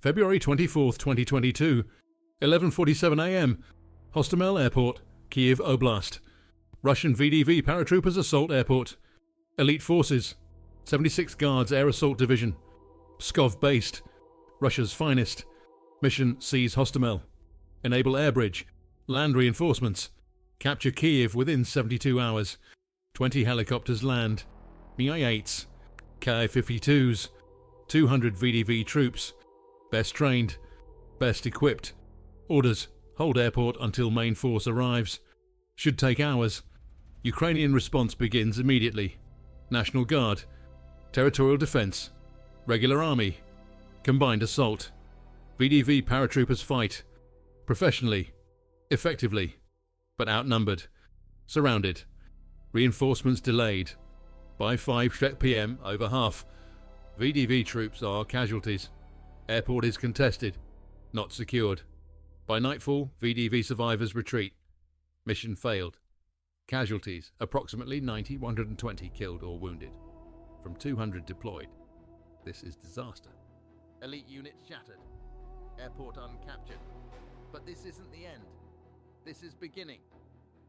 February 24th, 2022, 11:47 a.m. Hostomel Airport, Kiev Oblast. Russian VDV Paratroopers Assault Airport. Elite Forces, 76th Guards Air Assault Division. Pskov based. Russia's finest. Mission: seize Hostomel. Enable air bridge. Land reinforcements. Capture Kiev within 72 hours. 20 helicopters land. Mi-8s. Ki-52s. 200 VDV troops. Best trained. Best equipped. Orders: hold airport until main force arrives. Should take hours. Ukrainian response begins immediately. National Guard. Territorial Defense. Regular Army. Combined Assault. VDV Paratroopers fight. Professionally. Effectively. But outnumbered. Surrounded. Reinforcements delayed. By 5 p.m, over half. VDV troops are casualties. Airport is contested. Not secured. By nightfall, VDV survivors retreat. Mission failed. Casualties: approximately 90, 120 killed or wounded. From 200 deployed. This is disaster. Elite units shattered. Airport uncaptured. But this isn't the end. This is beginning.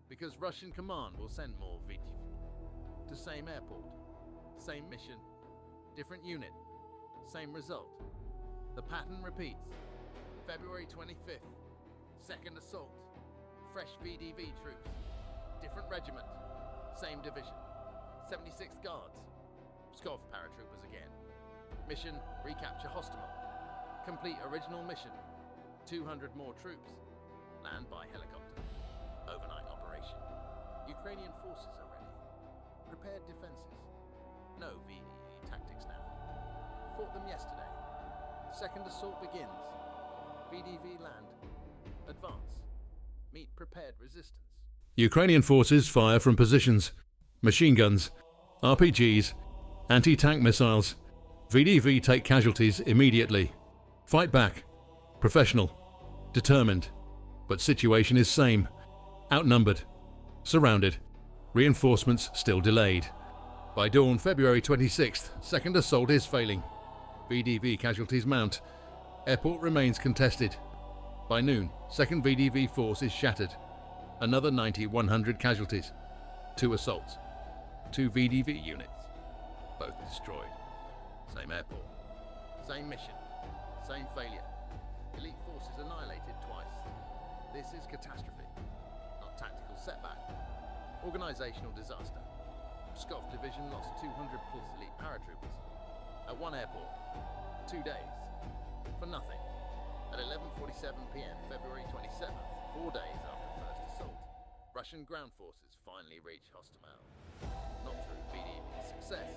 Because Russian command will send more VDV. To same airport. Same mission. Different unit. Same result. The pattern repeats. February 25th. Second assault. Fresh VDV troops. Different regiment. Same division. 76th Guards. Pskov Paratroopers again. Mission: recapture Hostomel. Complete original mission. 200 more troops. Land by helicopter. Overnight operation. Ukrainian forces are ready. Prepared defenses. No VDV tactics now. Fought them yesterday. Second assault begins. VDV land. Advance. Meet prepared resistance. Ukrainian forces fire from positions. Machine guns, RPGs, anti-tank missiles. VDV take casualties immediately. Fight back. Professional. Determined. But situation is same. Outnumbered. Surrounded. Reinforcements still delayed. By dawn, February 26th, second assault is failing. VDV casualties mount. Airport remains contested. By noon, second VDV force is shattered. Another 90, 100 casualties. 2 assaults. 2 VDV units. Both destroyed. Same airport. Same mission. Same failure. Elite forces annihilated twice. This is catastrophic, not tactical setback. Organizational disaster. Pskov division lost 200 plus elite paratroopers. At one airport. 2 days. For nothing. At 11:47 p.m. February 27th, 4 days after first assault, Russian ground forces finally reach Hostomel. Not through VDV success,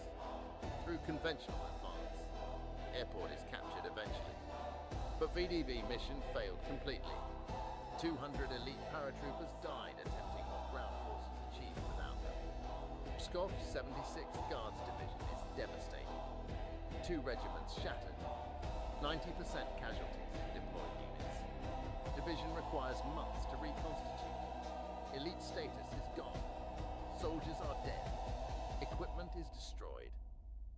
through conventional advance. Airport is captured eventually. But VDV mission failed completely. 200 elite paratroopers died attempting what ground forces achieved without them. Pskov 76th Guards Division is devastated. 2 regiments shattered. 90% casualties in deployed units. Division requires months to reconstitute. Elite status is gone. Soldiers are dead. Equipment is destroyed.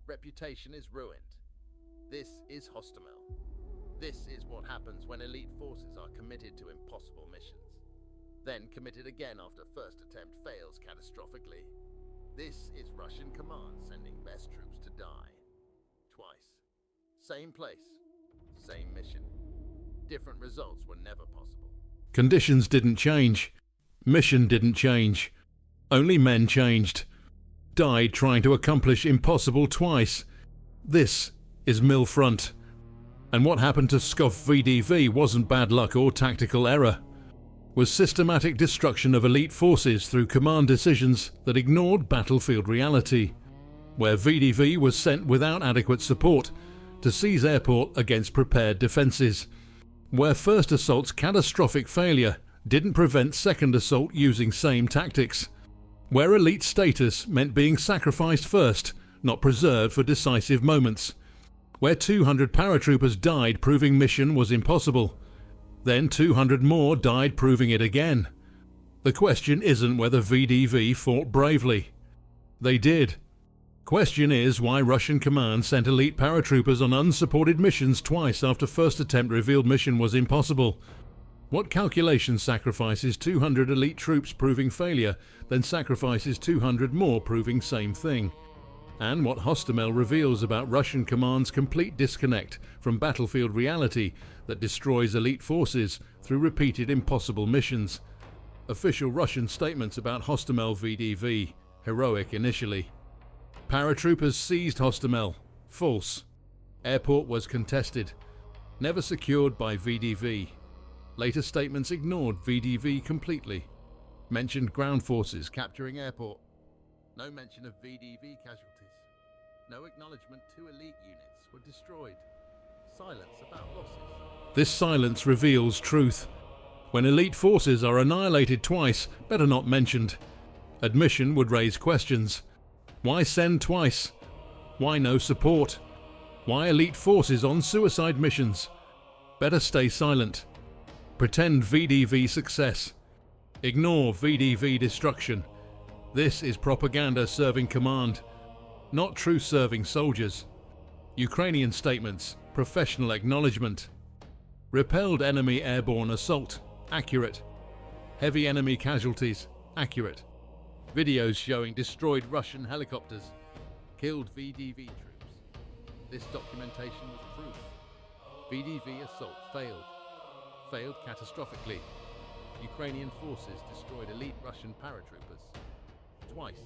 Reputation is ruined. This is Hostomel. This is what happens when elite forces are committed to impossible missions. Then committed again after first attempt fails catastrophically. This is Russian command sending best troops to die. Twice. Same place. Same mission. Different results were never possible. Conditions didn't change. Mission didn't change. Only men changed. Died trying to accomplish impossible twice. This is MilFront. And what happened to Pskov VDV wasn't bad luck or tactical error. Was systematic destruction of elite forces through command decisions that ignored battlefield reality. Where VDV was sent without adequate support to seize airport against prepared defences, where first assault's catastrophic failure didn't prevent second assault using same tactics, where elite status meant being sacrificed first, not preserved for decisive moments, where 200 paratroopers died proving mission was impossible, then 200 more died proving it again. The question isn't whether VDV fought bravely. They did. Question is why Russian command sent elite paratroopers on unsupported missions twice after first attempt revealed mission was impossible. What calculation sacrifices 200 elite troops proving failure, then sacrifices 200 more proving same thing? And what Hostomel reveals about Russian command's complete disconnect from battlefield reality that destroys elite forces through repeated impossible missions. Official Russian statements about Hostomel VDV, heroic initially. Paratroopers seized Hostomel, false. Airport was contested, never secured by VDV. Later statements ignored VDV completely. Mentioned ground forces capturing airport. No mention of VDV casualties. No acknowledgement 2 elite units were destroyed. Silence about losses. This silence reveals truth. When elite forces are annihilated twice, better not mentioned. Admission would raise questions. Why send twice? Why no support? Why elite forces on suicide missions? Better stay silent. Pretend VDV success. Ignore VDV destruction. This is propaganda serving command, not true serving soldiers. Ukrainian statements, professional acknowledgement. Repelled enemy airborne assault, accurate. Heavy enemy casualties, accurate. Videos showing destroyed Russian helicopters, killed VDV troops. This documentation was proof. VDV assault failed. Failed catastrophically. Ukrainian forces destroyed elite Russian paratroopers. Twice.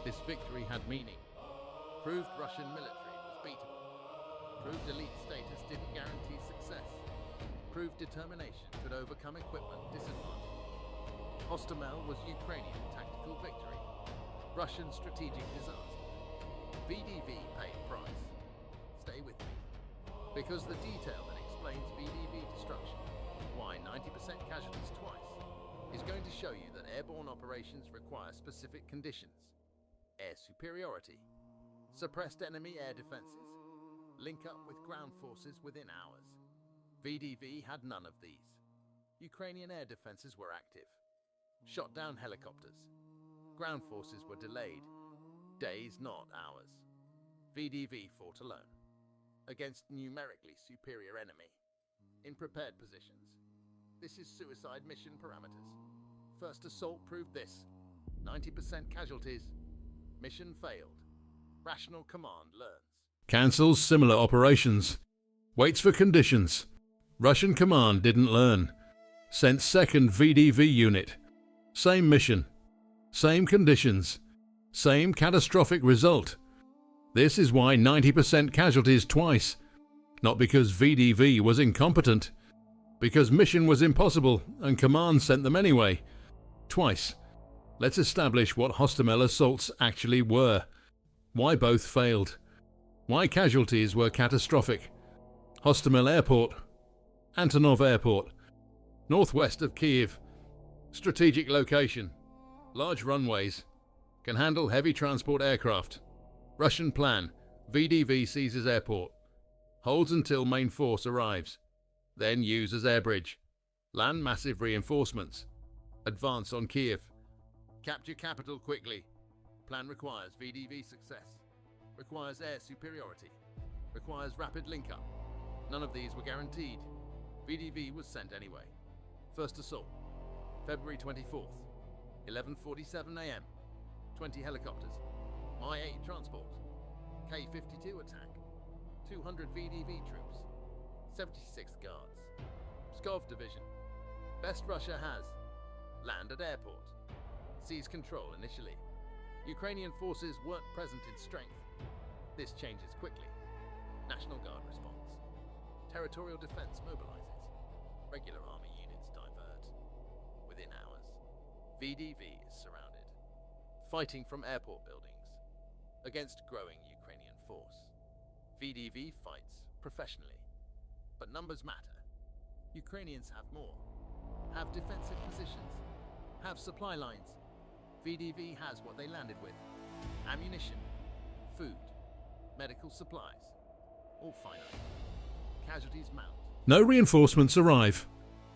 This victory had meaning. Proved Russian military was beatable. Proved elite status didn't guarantee success. Proved determination could overcome equipment disadvantage. Hostomel was Ukrainian tactical victory. Russian strategic disaster. VDV paid price. Stay with me. Because the detail that explains VDV destruction, why 90% casualties twice, is going to show you that airborne operations require specific conditions. Air superiority. Suppressed enemy air defenses. Link up with ground forces within hours. VDV had none of these. Ukrainian air defenses were active. Shot down helicopters. Ground forces were delayed. Days, not hours. VDV fought alone. Against numerically superior enemy. In prepared positions. This is suicide mission parameters. First assault proved this. 90% casualties. Mission failed. Rational command learns. Cancels similar operations. Waits for conditions. Russian command didn't learn. Sent second VDV unit. Same mission. Same conditions. Same catastrophic result. This is why 90% casualties twice. Not because VDV was incompetent. Because mission was impossible and command sent them anyway. Twice. Let's establish what Hostomel assaults actually were. Why both failed. Why casualties were catastrophic. Hostomel Airport. Antonov Airport. Northwest of Kiev. Strategic location. Large runways. Can handle heavy transport aircraft. Russian plan. VDV seizes airport. Holds until main force arrives. Then use as air bridge. Land massive reinforcements. Advance on Kiev. Capture capital quickly. Plan requires VDV success. Requires air superiority. Requires rapid link-up. None of these were guaranteed. VDV was sent anyway. First assault. February 24th. 11:47 AM. 20 helicopters. Mi-8 transport. K-52 attack. 200 VDV troops. 76th Guards. Pskov division. Best Russia has. Land at airport. Seize control initially. Ukrainian forces weren't present in strength. This changes quickly. National Guard response. Territorial defense mobilizes. Regular army units divert. Within hours, VDV is surrounded. Fighting from airport buildings. Against growing Ukrainian force. VDV fights professionally. But numbers matter. Ukrainians have more. Have defensive positions. Have supply lines. VDV has what they landed with. Ammunition. Food. Medical supplies. All finite. Casualties mount. No reinforcements arrive.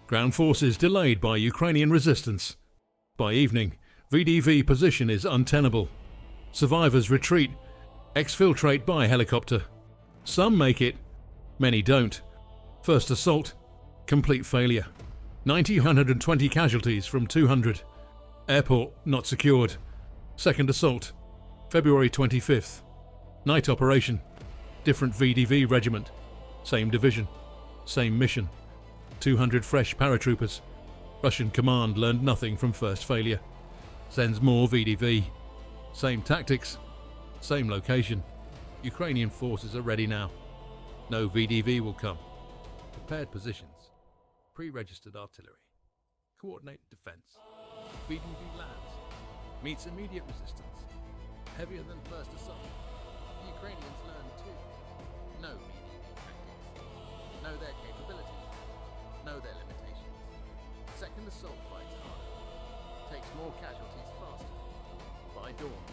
Ground forces delayed by Ukrainian resistance. By evening, VDV position is untenable. Survivors retreat, Exfiltrate by helicopter. Some make it, many don't. First assault, complete failure. 120 casualties from 200. Airport not secured. Second assault, February 25th. Night operation, different VDV regiment. Same division, same mission. 200 fresh paratroopers. Russian command learned nothing from first failure. Sends more VDV. Same tactics, same location. Ukrainian forces are ready now. No VDV will come. Prepared positions. Pre-registered artillery. Coordinated defense. VDV lands. Meets immediate resistance. Heavier than first assault. The Ukrainians learn too. Know VDV tactics. Know their capabilities. Know their limitations. Second assault fights harder. Takes more casualties faster. By dawn,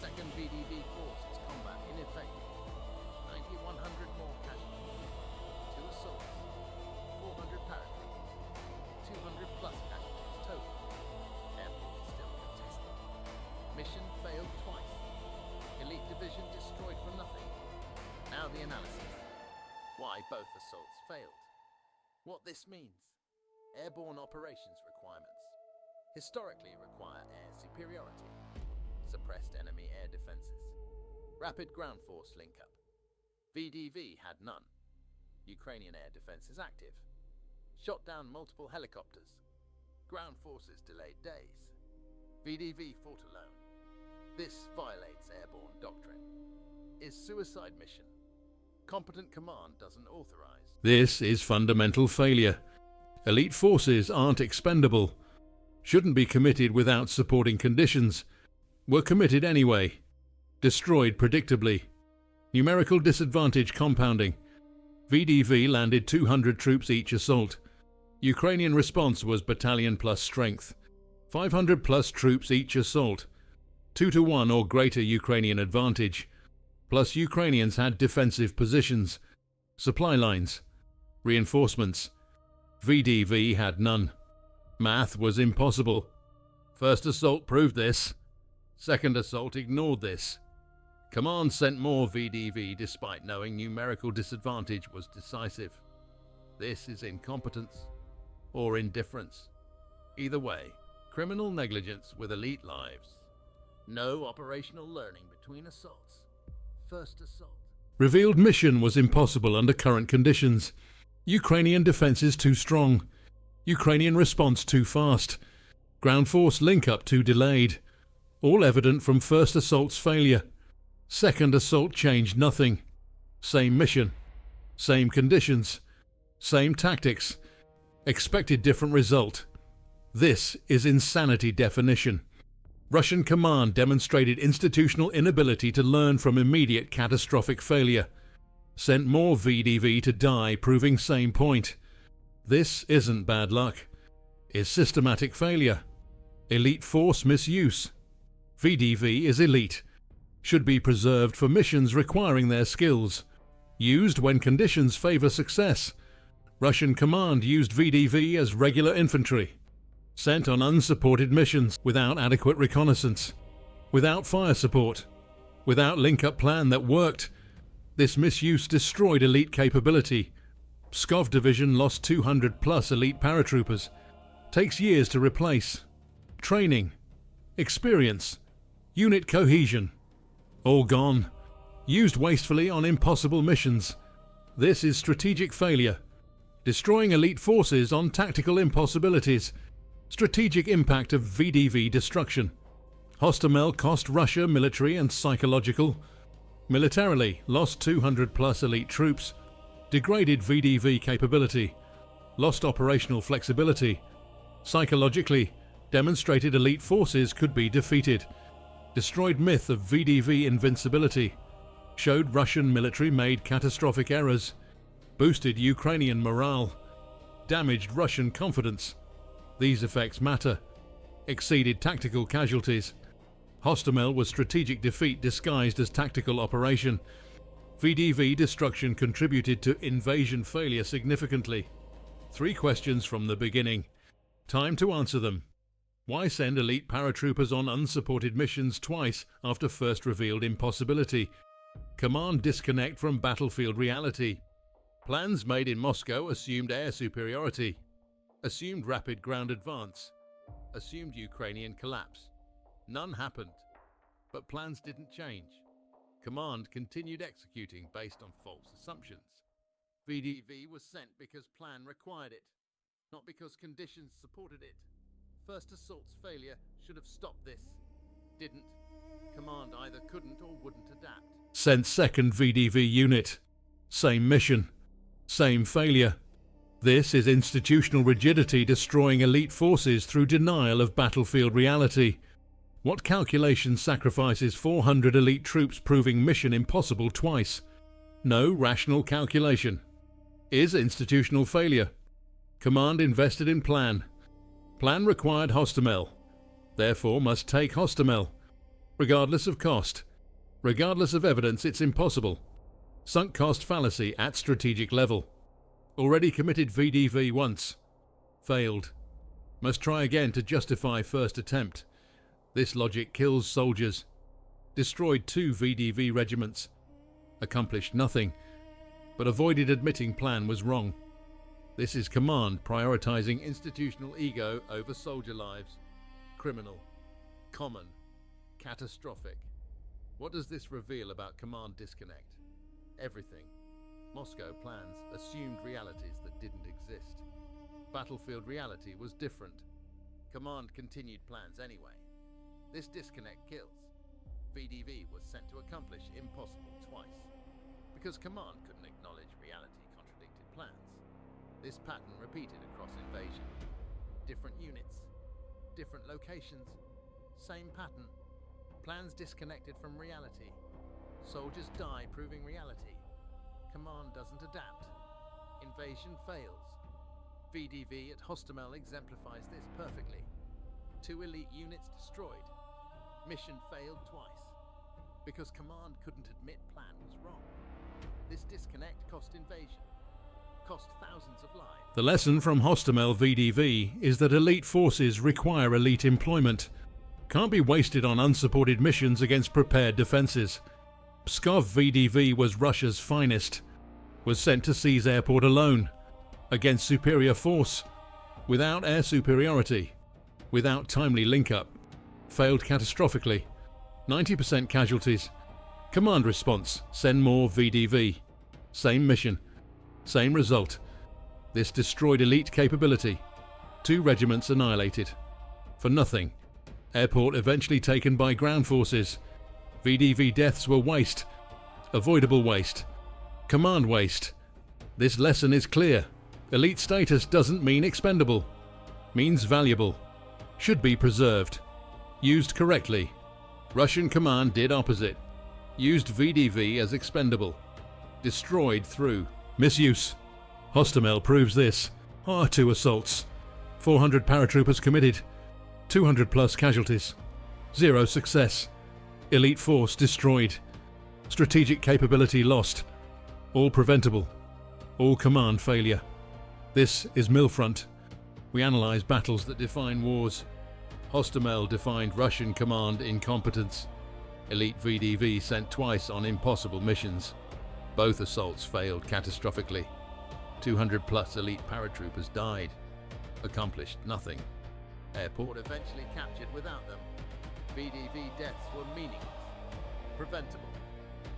second VDV force is combat ineffective. 9,100 more casualties. 2 assaults. 400 paratroopers. 200 plus casualties total. Airport still contested. Mission failed twice. Elite division destroyed for nothing. Now the analysis. Why both assaults failed. What this means. Airborne operations requirements. Historically require air superiority. Suppressed enemy air defenses. Rapid ground force link-up. VDV had none. Ukrainian air defense is active. Shot down multiple helicopters. Ground forces delayed days. VDV fought alone. This violates airborne doctrine. Is suicide mission. Competent command doesn't authorize. This is fundamental failure. Elite forces aren't expendable. Shouldn't be committed without supporting conditions. Were committed anyway. Destroyed predictably. Numerical disadvantage compounding. VDV landed 200 troops each assault. Ukrainian response was battalion plus strength. 500 plus troops each assault. 2-to-1 or greater Ukrainian advantage. Plus Ukrainians had defensive positions. Supply lines. Reinforcements. VDV had none. Math was impossible. First assault proved this. Second assault ignored this. Command sent more VDV despite knowing numerical disadvantage was decisive. This is incompetence or indifference. Either way, criminal negligence with elite lives. No operational learning between assaults. First assault. Revealed mission was impossible under current conditions. Ukrainian defenses too strong. Ukrainian response too fast. Ground force link-up too delayed. All evident from first assault's failure. Second assault changed nothing. Same mission. Same conditions. Same tactics. Expected different result. This is insanity definition. Russian command demonstrated institutional inability to learn from immediate catastrophic failure. Sent more VDV to die, proving same point. This isn't bad luck. It's systematic failure. Elite force misuse. VDV is elite. Should be preserved for missions requiring their skills. Used when conditions favor success. Russian command used VDV as regular infantry. Sent on unsupported missions without adequate reconnaissance. Without fire support. Without link-up plan that worked. This misuse destroyed elite capability. Pskov division lost 200 plus elite paratroopers. Takes years to replace. Training. Experience. Unit cohesion. All gone. Used wastefully on impossible missions. This is strategic failure. Destroying elite forces on tactical impossibilities. Strategic impact of VDV destruction. Hostomel cost Russia military and psychological. Militarily, lost 200 plus elite troops. Degraded VDV capability. Lost operational flexibility. Psychologically, demonstrated elite forces could be defeated. Destroyed myth of VDV invincibility. Showed Russian military made catastrophic errors. Boosted Ukrainian morale. Damaged Russian confidence. These effects matter. Exceeded tactical casualties. Hostomel was strategic defeat disguised as tactical operation. VDV destruction contributed to invasion failure significantly. 3 questions from the beginning. Time to answer them. Why send elite paratroopers on unsupported missions twice after first revealed impossibility? Command disconnect from battlefield reality. Plans made in Moscow assumed air superiority, assumed rapid ground advance, assumed Ukrainian collapse. None happened, but plans didn't change. Command continued executing based on false assumptions. VDV was sent because plan required it, not because conditions supported it. First assault's failure should have stopped this. Didn't. Command either couldn't or wouldn't adapt. Sent second VDV unit. Same mission. Same failure. This is institutional rigidity destroying elite forces through denial of battlefield reality. What calculation sacrifices 400 elite troops, proving mission impossible twice? No rational calculation. Is institutional failure. Command invested in plan. Plan required Hostomel. Therefore must take Hostomel. Regardless of cost. Regardless of evidence, it's impossible. Sunk cost fallacy at strategic level. Already committed VDV once. Failed. Must try again to justify first attempt. This logic kills soldiers. Destroyed 2 VDV regiments. Accomplished nothing, but avoided admitting plan was wrong. This is command prioritizing institutional ego over soldier lives. Criminal. Common. Catastrophic. What does this reveal about command disconnect? Everything. Moscow plans assumed realities that didn't exist. Battlefield reality was different. Command continued plans anyway. This disconnect kills. VDV was sent to accomplish impossible twice. Because command couldn't acknowledge reality contradicted plans. This pattern repeated across invasion. Different units, different locations, same pattern. Plans disconnected from reality. Soldiers die proving reality. Command doesn't adapt. Invasion fails. VDV at Hostomel exemplifies this perfectly. 2 elite units destroyed. Mission failed twice. Because command couldn't admit plan was wrong. This disconnect cost invasion. Cost thousands of lives. The lesson from Hostomel VDV is that elite forces require elite employment. Can't be wasted on unsupported missions against prepared defenses. Pskov VDV was Russia's finest. Was sent to seize airport alone. Against superior force. Without air superiority. Without timely link-up. Failed catastrophically. 90% casualties. Command response, send more VDV. Same mission. Same result. This destroyed elite capability. 2 regiments annihilated. For nothing. Airport eventually taken by ground forces. VDV deaths were waste. Avoidable waste. Command waste. This lesson is clear. Elite status doesn't mean expendable. Means valuable. Should be preserved. Used correctly. Russian command did opposite. Used VDV as expendable. Destroyed through misuse. Hostomel proves this. R2 assaults. 400 paratroopers committed. 200 plus casualties. 0 success. Elite force destroyed. Strategic capability lost. All preventable. All command failure. This is MilFront. We analyze battles that define wars. Hostomel defined Russian command incompetence. Elite VDV sent twice on impossible missions. Both assaults failed catastrophically. 200 plus elite paratroopers died. Accomplished nothing. Airport eventually captured without them. VDV deaths were meaningless. Preventable.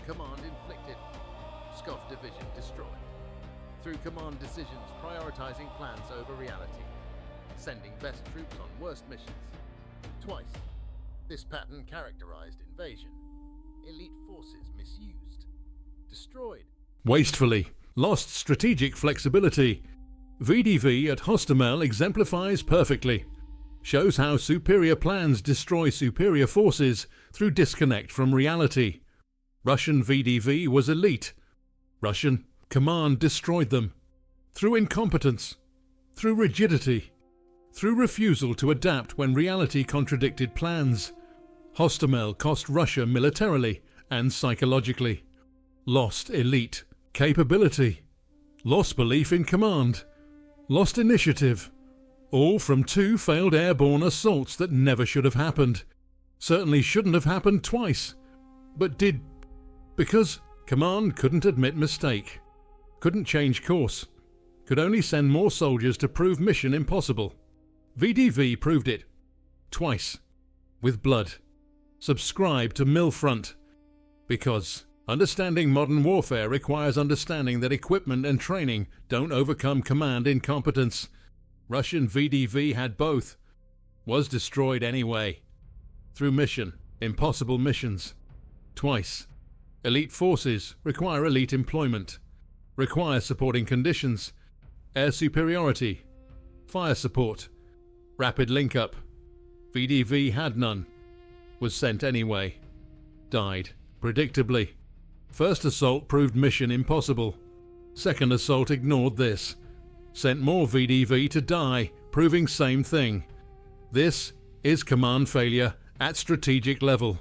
Command inflicted. Pskov division destroyed. Through command decisions prioritizing plans over reality. Sending best troops on worst missions. Twice. This pattern characterized invasion. Elite forces misused. Destroyed. Wastefully. Lost strategic flexibility. VDV at Hostomel exemplifies perfectly. Shows how superior plans destroy superior forces through disconnect from reality. Russian VDV was elite. Russian command destroyed them. Through incompetence. Through rigidity. Through refusal to adapt when reality contradicted plans. Hostomel cost Russia militarily and psychologically. Lost elite capability. Lost belief in command. Lost initiative. All from 2 failed airborne assaults that never should have happened. Certainly shouldn't have happened twice. But did Because command couldn't admit mistake, couldn't change course, could only send more soldiers to prove mission impossible. VDV proved it. Twice. With blood. Subscribe to MilFront. Because understanding modern warfare requires understanding that equipment and training don't overcome command incompetence. Russian VDV had both. Was destroyed anyway. Through mission, impossible missions. Twice. Elite forces require elite employment. Require supporting conditions. Air superiority. Fire support. Rapid link-up. VDV had none. Was sent anyway. Died. Predictably. First assault proved mission impossible. Second assault ignored this. Sent more VDV to die, proving same thing. This is command failure at strategic level.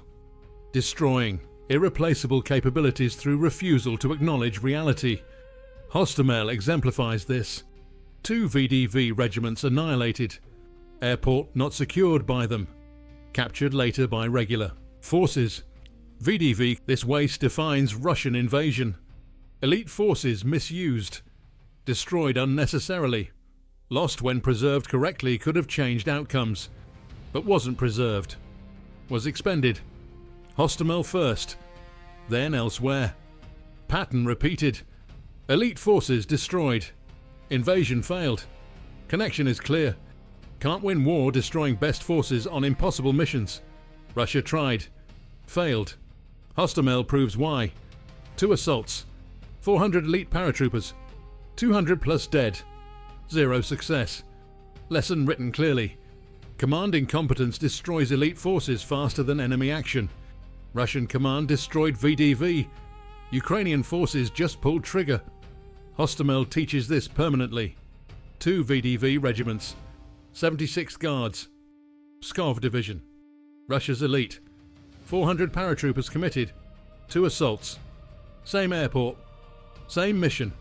Destroying irreplaceable capabilities through refusal to acknowledge reality. Hostomel exemplifies this. 2 VDV regiments annihilated. Airport not secured by them. Captured later by regular forces. VDV, this waste defines Russian invasion. Elite forces misused. Destroyed unnecessarily. Lost when preserved correctly could have changed outcomes. But wasn't preserved. Was expended. Hostomel first. Then elsewhere. Pattern repeated. Elite forces destroyed. Invasion failed. Connection is clear. Can't win war destroying best forces on impossible missions. Russia tried. Failed. Hostomel proves why. 2 assaults. 400 elite paratroopers. 200 plus dead. 0 success. Lesson written clearly. Command incompetence destroys elite forces faster than enemy action. Russian command destroyed VDV. Ukrainian forces just pulled trigger. Hostomel teaches this permanently. 2 VDV regiments. 76 Guards Pskov Division. Russia's elite. 400 paratroopers committed. 2 assaults. Same airport. Same mission.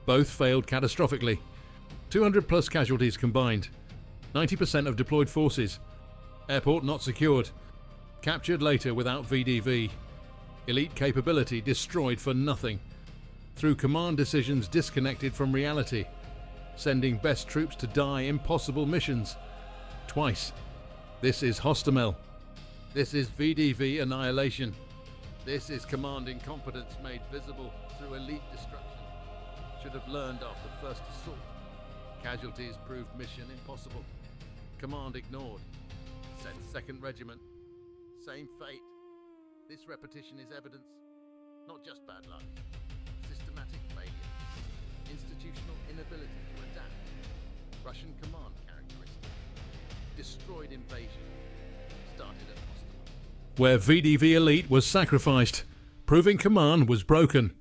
Both failed catastrophically. 200 plus casualties combined. 90% of deployed forces. Airport not secured. Captured later without VDV. Elite capability destroyed for nothing. Through command decisions disconnected from reality. Sending best troops to die impossible missions. Twice. This is Hostomel. This is VDV annihilation. This is command incompetence made visible through elite destruction. Should have learned after first assault. Casualties proved mission impossible. Command ignored. Sent 2nd Regiment. Same fate. This repetition is evidence, not just bad luck. Systematic failure. Institutional inability to adapt. Russian command characteristics. Destroyed invasion. Started at Hostomel. Where VDV elite was sacrificed, proving command was broken.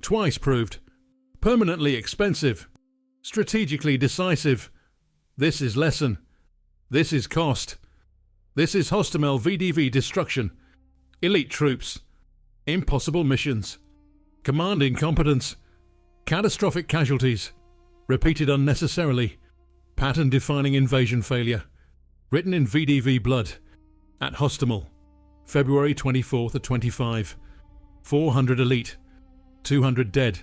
Twice proved. Permanently expensive. Strategically decisive. This is lesson. This is cost. This is Hostomel VDV destruction. Elite troops. Impossible missions. Command incompetence. Catastrophic casualties. Repeated unnecessarily. Pattern-defining invasion failure. Written in VDV blood. At Hostomel. February 24th to 25. 400 elite. 200 dead.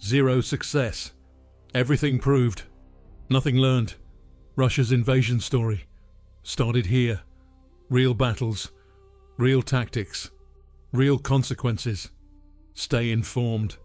0 success. Everything proved. Nothing learned. Russia's invasion story. Started here. Real battles. Real tactics. Real consequences. Stay informed.